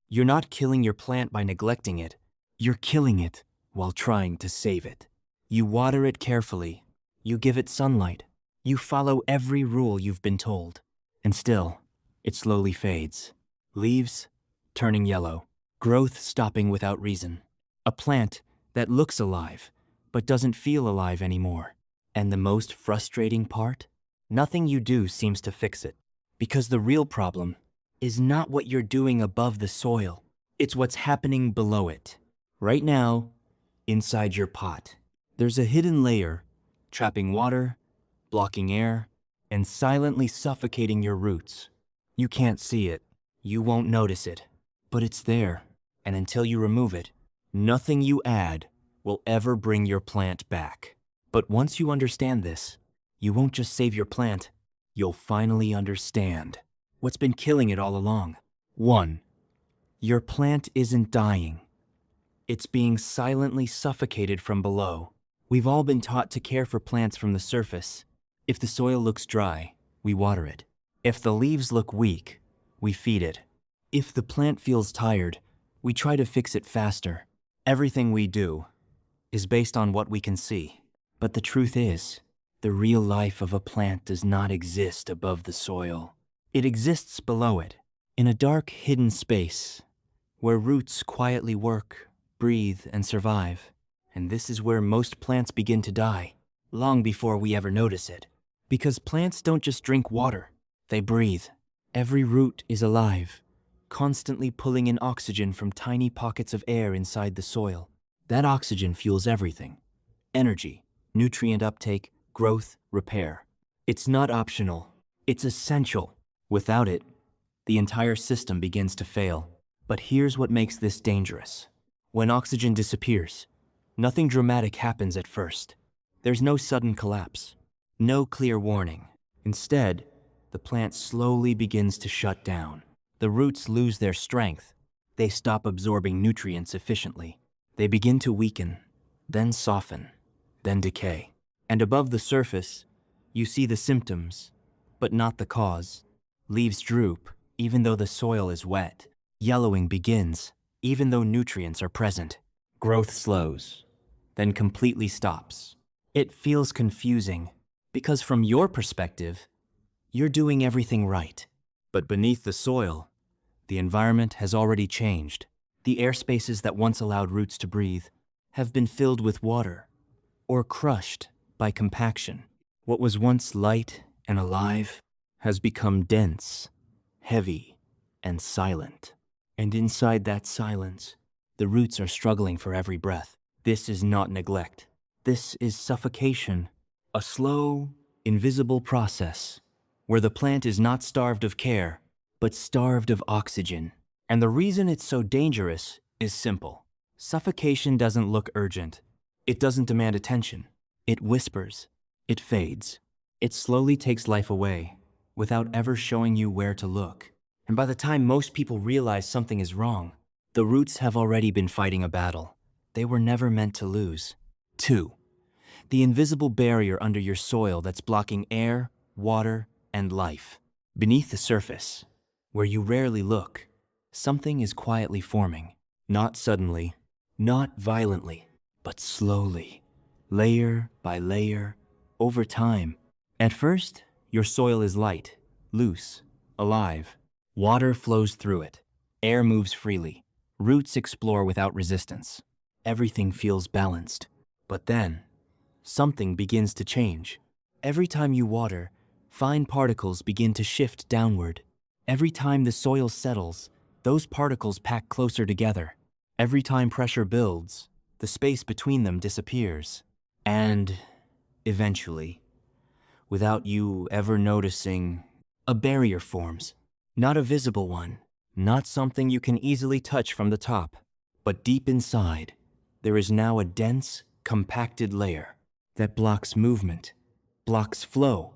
You're not killing your plant by neglecting it. You're killing it while trying to save it. You water it carefully. You give it sunlight. You follow every rule you've been told. And still, it slowly fades. Leaves turning yellow. Growth stopping without reason. A plant that looks alive, but doesn't feel alive anymore. And the most frustrating part? Nothing you do seems to fix it. Because the real problem is not what you're doing above the soil. It's what's happening below it. Right now, inside your pot, there's a hidden layer, trapping water, blocking air, and silently suffocating your roots. You can't see it. You won't notice it. But it's there. And until you remove it, nothing you add will ever bring your plant back. But once you understand this, you won't just save your plant, you'll finally understand what's been killing it all along. 1. Your plant isn't dying. It's being silently suffocated from below. We've all been taught to care for plants from the surface. If the soil looks dry, we water it. If the leaves look weak, we feed it. If the plant feels tired, we try to fix it faster. Everything we do is based on what we can see. But the truth is, the real life of a plant does not exist above the soil. It exists below it, in a dark, hidden space, where roots quietly work, breathe, and survive. And this is where most plants begin to die, long before we ever notice it. Because plants don't just drink water, they breathe. Every root is alive, constantly pulling in oxygen from tiny pockets of air inside the soil. That oxygen fuels everything: energy, nutrient uptake, growth, repair. It's not optional, it's essential. Without it, the entire system begins to fail. But here's what makes this dangerous. When oxygen disappears, nothing dramatic happens at first. There's no sudden collapse, no clear warning. Instead, the plant slowly begins to shut down. The roots lose their strength. They stop absorbing nutrients efficiently. They begin to weaken, then soften, then decay. And above the surface, you see the symptoms, but not the cause. Leaves droop, even though the soil is wet. Yellowing begins, even though nutrients are present. Growth slows, then completely stops. It feels confusing, because from your perspective, you're doing everything right. But beneath the soil, the environment has already changed. The air spaces that once allowed roots to breathe have been filled with water, or crushed by compaction. What was once light and alive has become dense, heavy, and silent. And inside that silence, the roots are struggling for every breath. This is not neglect. This is suffocation, a slow, invisible process where the plant is not starved of care, but starved of oxygen. And the reason it's so dangerous is simple. Suffocation doesn't look urgent. It doesn't demand attention. It whispers. It fades. It slowly takes life away without ever showing you where to look. And by the time most people realize something is wrong, the roots have already been fighting a battle they were never meant to lose. 2. The invisible barrier under your soil that's blocking air, water, and life. Beneath the surface, where you rarely look, something is quietly forming. Not suddenly, not violently, but slowly, layer by layer, over time. At first, your soil is light, loose, alive. Water flows through it. Air moves freely. Roots explore without resistance. Everything feels balanced. But then, something begins to change. Every time you water, fine particles begin to shift downward. Every time the soil settles, those particles pack closer together. Every time pressure builds, the space between them disappears. And eventually, without you ever noticing, a barrier forms. Not a visible one, not something you can easily touch from the top, but deep inside, there is now a dense, compacted layer that blocks movement, blocks flow,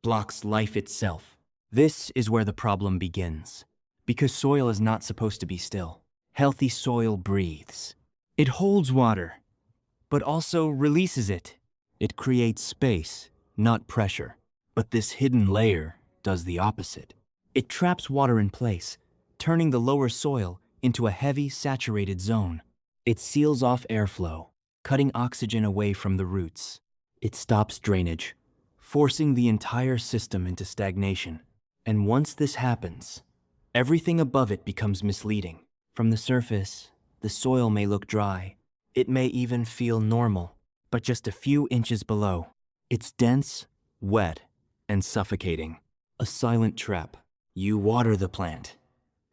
blocks life itself. This is where the problem begins, because soil is not supposed to be still. Healthy soil breathes. It holds water, but also releases it. It creates space, not pressure. But this hidden layer does the opposite. It traps water in place, turning the lower soil into a heavy, saturated zone. It seals off airflow, cutting oxygen away from the roots. It stops drainage, forcing the entire system into stagnation. And once this happens, everything above it becomes misleading. From the surface, the soil may look dry. It may even feel normal, but just a few inches below, it's dense, wet, and suffocating. A silent trap. You water the plant,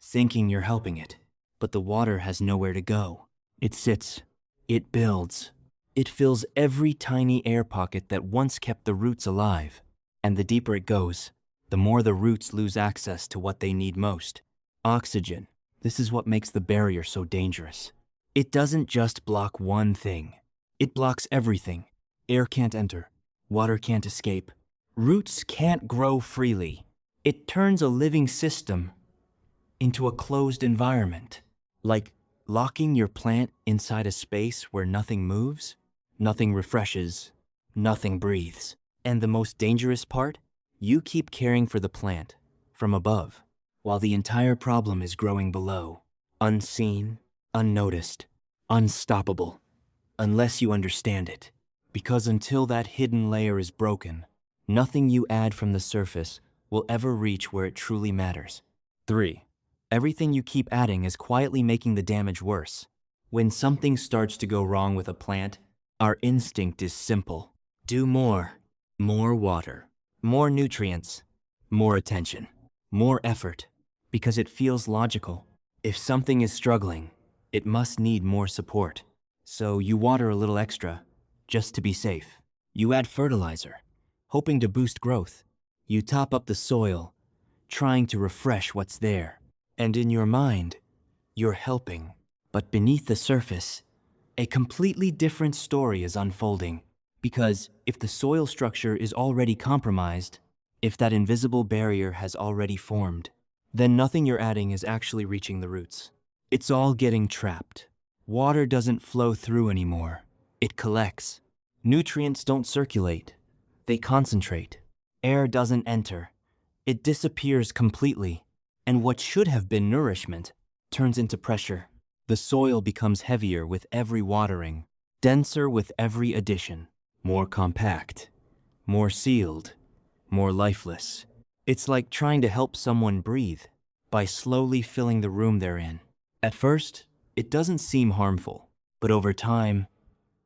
thinking you're helping it, but the water has nowhere to go. It sits, it builds, it fills every tiny air pocket that once kept the roots alive. And the deeper it goes, the more the roots lose access to what they need most: oxygen. This is what makes the barrier so dangerous. It doesn't just block one thing. It blocks everything. Air can't enter. Water can't escape. Roots can't grow freely. It turns a living system into a closed environment. Like locking your plant inside a space where nothing moves, nothing refreshes, nothing breathes. And the most dangerous part? You keep caring for the plant from above, while the entire problem is growing below. Unseen, unnoticed, unstoppable, unless you understand it. Because until that hidden layer is broken, nothing you add from the surface will ever reach where it truly matters. 3. Everything you keep adding is quietly making the damage worse. When something starts to go wrong with a plant, our instinct is simple. Do more. More water. More nutrients. More attention. More effort. Because it feels logical. If something is struggling, it must need more support. So you water a little extra, just to be safe. You add fertilizer, hoping to boost growth. You top up the soil, trying to refresh what's there. And in your mind, you're helping. But beneath the surface, a completely different story is unfolding. Because if the soil structure is already compromised, if that invisible barrier has already formed, then nothing you're adding is actually reaching the roots. It's all getting trapped. Water doesn't flow through anymore. It collects. Nutrients don't circulate. They concentrate. Air doesn't enter. It disappears completely. And what should have been nourishment turns into pressure. The soil becomes heavier with every watering, denser with every addition, more compact, more sealed, more lifeless. It's like trying to help someone breathe by slowly filling the room they're in. At first, it doesn't seem harmful, but over time,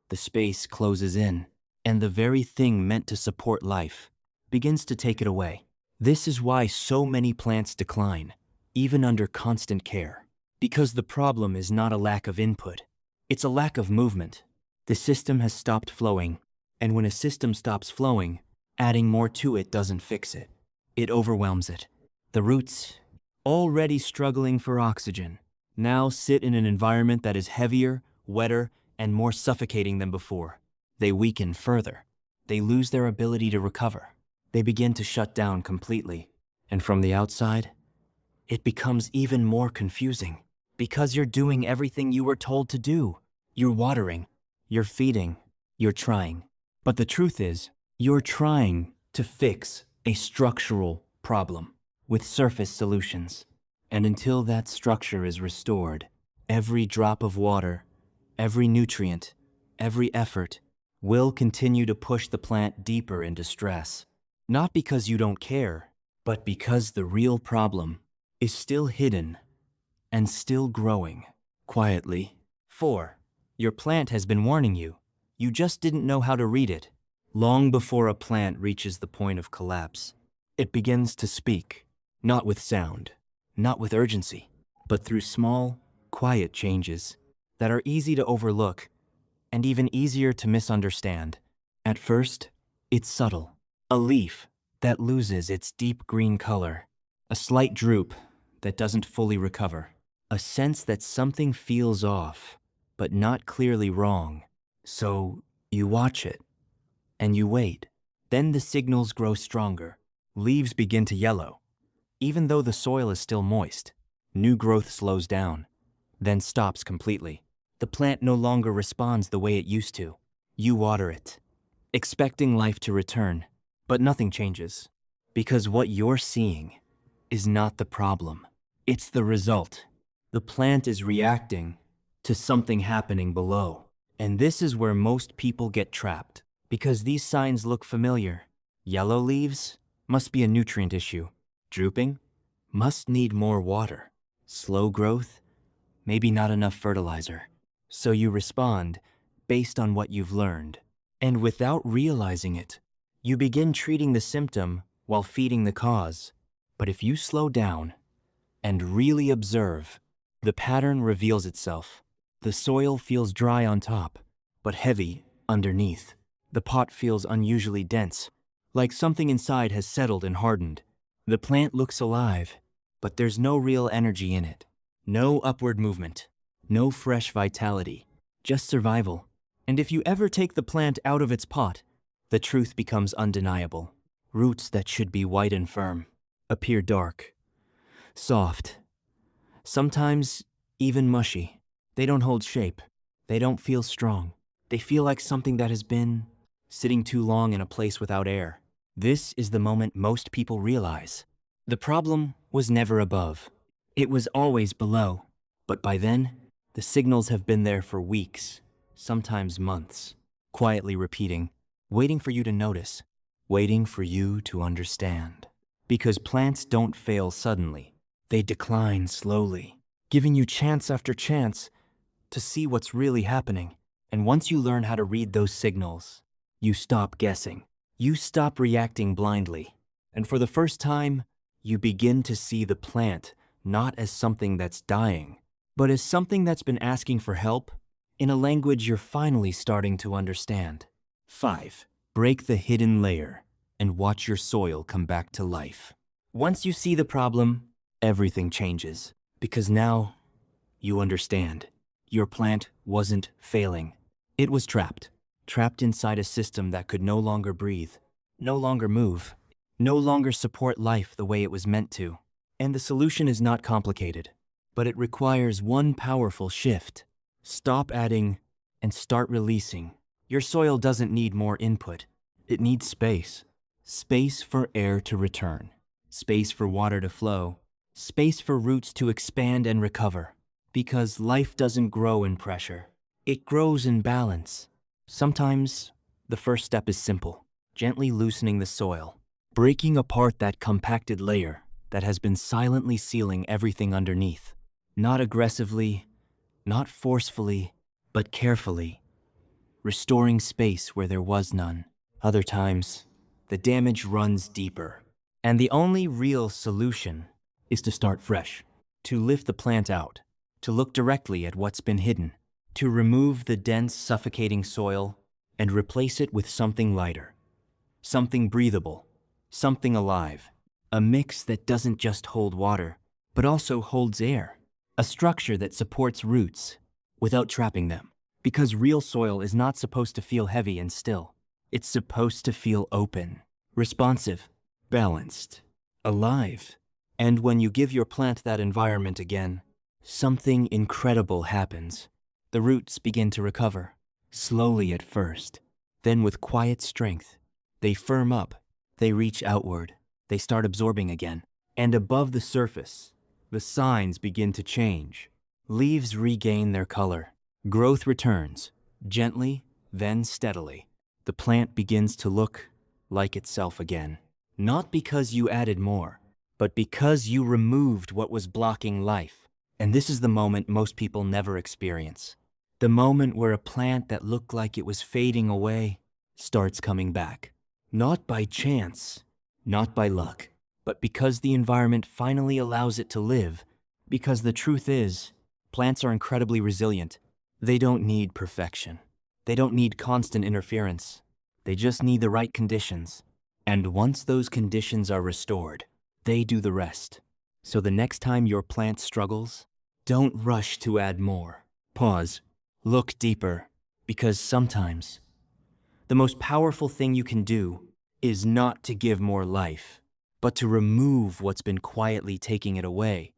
the space closes in, and the very thing meant to support life begins to take it away. This is why so many plants decline, even under constant care. Because the problem is not a lack of input, it's a lack of movement. The system has stopped flowing, and when a system stops flowing, adding more to it doesn't fix it. It overwhelms it. The roots, already struggling for oxygen, now sit in an environment that is heavier, wetter, and more suffocating than before. They weaken further. They lose their ability to recover. They begin to shut down completely. And from the outside, it becomes even more confusing. Because you're doing everything you were told to do. You're watering, you're feeding, you're trying. But the truth is, you're trying to fix a structural problem with surface solutions. And until that structure is restored, every drop of water, every nutrient, every effort will continue to push the plant deeper into stress. Not because you don't care, but because the real problem is still hidden and still growing quietly. 4. Your plant has been warning you. You just didn't know how to read it. Long before a plant reaches the point of collapse, it begins to speak, not with sound, not with urgency, but through small, quiet changes that are easy to overlook and even easier to misunderstand. At first, it's subtle. A leaf that loses its deep green color, a slight droop that doesn't fully recover, a sense that something feels off, but not clearly wrong. So you watch it, and you wait. Then the signals grow stronger. Leaves begin to yellow. Even though the soil is still moist, new growth slows down, then stops completely. The plant no longer responds the way it used to. You water it, expecting life to return, but nothing changes. Because what you're seeing is not the problem. It's the result. The plant is reacting to something happening below. And this is where most people get trapped, because these signs look familiar. Yellow leaves must be a nutrient issue. Drooping must need more water. Slow growth, maybe not enough fertilizer. So you respond based on what you've learned. And without realizing it, you begin treating the symptom while feeding the cause. But if you slow down and really observe, the pattern reveals itself. The soil feels dry on top, but heavy underneath. The pot feels unusually dense, like something inside has settled and hardened. The plant looks alive, but there's no real energy in it. No upward movement, no fresh vitality, just survival. And if you ever take the plant out of its pot, the truth becomes undeniable. Roots that should be white and firm appear dark, soft, sometimes even mushy. They don't hold shape. They don't feel strong. They feel like something that has been sitting too long in a place without air. This is the moment most people realize. The problem was never above. It was always below. But by then, the signals have been there for weeks, sometimes months, quietly repeating, waiting for you to notice, waiting for you to understand. Because plants don't fail suddenly. They decline slowly, giving you chance after chance to see what's really happening. And once you learn how to read those signals, you stop guessing. You stop reacting blindly. And for the first time, you begin to see the plant not as something that's dying, but as something that's been asking for help in a language you're finally starting to understand. 5. Break the hidden layer and watch your soil come back to life. Once you see the problem, everything changes. Because now, you understand. Your plant wasn't failing. It was trapped. Trapped inside a system that could no longer breathe, no longer move, no longer support life the way it was meant to. And the solution is not complicated, but it requires one powerful shift. Stop adding and start releasing. Your soil doesn't need more input. It needs space. Space for air to return. Space for water to flow. Space for roots to expand and recover. Because life doesn't grow in pressure. It grows in balance. Sometimes, the first step is simple. Gently loosening the soil. Breaking apart that compacted layer that has been silently sealing everything underneath. Not aggressively, not forcefully, but carefully. Restoring space where there was none. Other times, the damage runs deeper. And the only real solution is to start fresh. To lift the plant out. To look directly at what's been hidden. To remove the dense, suffocating soil and replace it with something lighter. Something breathable. Something alive. A mix that doesn't just hold water, but also holds air. A structure that supports roots without trapping them. Because real soil is not supposed to feel heavy and still. It's supposed to feel open, responsive, balanced, alive. And when you give your plant that environment again, something incredible happens. The roots begin to recover, slowly at first. Then with quiet strength, they firm up, they reach outward, they start absorbing again. And above the surface, the signs begin to change. Leaves regain their color. Growth returns, gently, then steadily. The plant begins to look like itself again. Not because you added more, but because you removed what was blocking life. And this is the moment most people never experience. The moment where a plant that looked like it was fading away starts coming back. Not by chance, not by luck, but because the environment finally allows it to live. Because the truth is, plants are incredibly resilient. They don't need perfection. They don't need constant interference. They just need the right conditions. And once those conditions are restored, they do the rest. So the next time your plant struggles, don't rush to add more. Pause. Look deeper. Because sometimes, the most powerful thing you can do is not to give more life, but to remove what's been quietly taking it away.